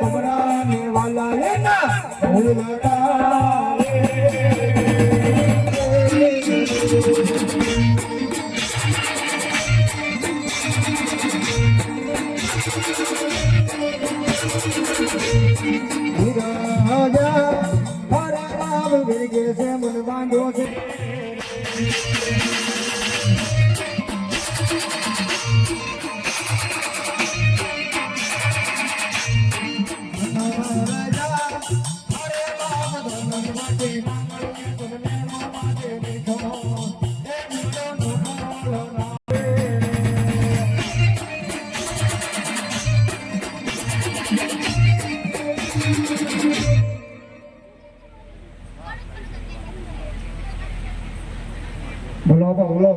डोबरा ने वाला है ना भूलता राजा हरे राम गिरगे से मन बांधो से बोलो तो बोलो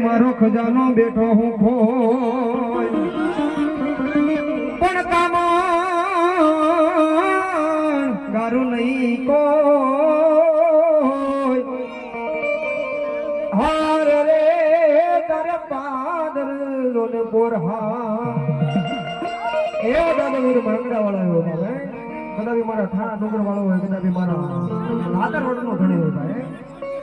मारो खजानो बैठो हूँ खोय पण कामान गारू नहीं को हार रे तारे पादर लोने बोरहा ए दादा वीर मंगड़ा वाला हो भाई कदा भी मारा थाना डोंगर वाला हो कदा भी मारा लातर रोड नो धणी हो भाई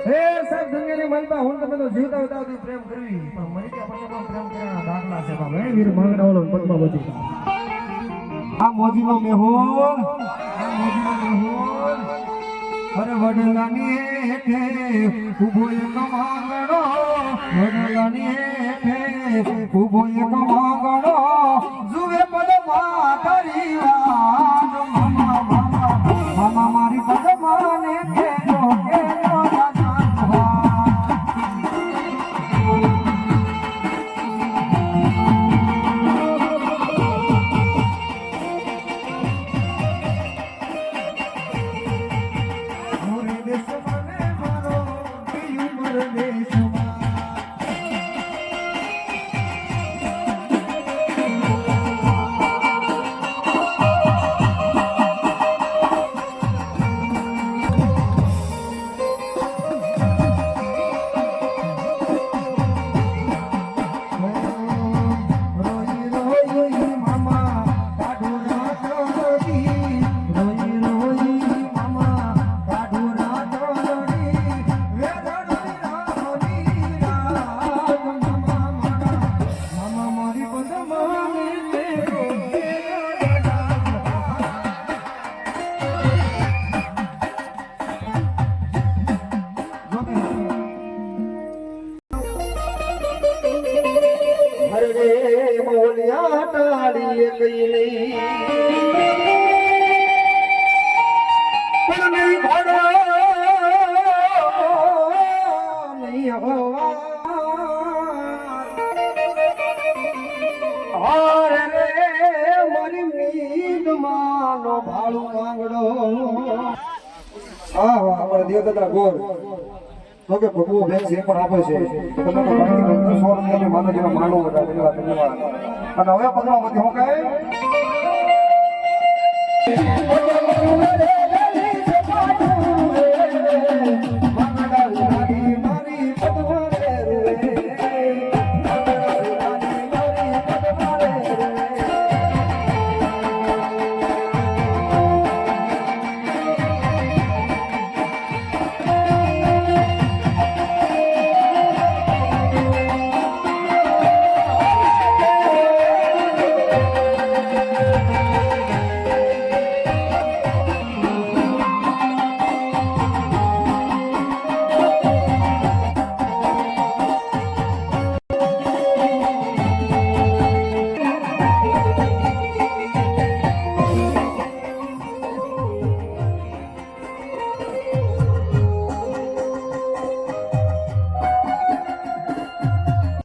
हे सब दुनिया ने मलबा हुन तो तो जीवता होता तो प्रेम करवी पर मरी के પછી પણ પ્રેમ કરવાના દાખલા છે બાબા હે વીર માંગડા વાળો પદ્માવતી આ મોજીનો મેહોર અરે વડલાની હેઠે ઊભો એક માંગડો વડલાની હેઠે ઊભો એક માંગડો જુએ પદમા તારી વાત મામા મામા મામા મારી પદમાને કેનો કેનો તો કે ભગવો બેન જે પણ આપે છે તમે તો ઘણી 100 રૂપિયાની માતાજીનો માંડવો બધા ધન્યવાદ ધન્યવાદ. અને હવે પગલામાંથી હું કહે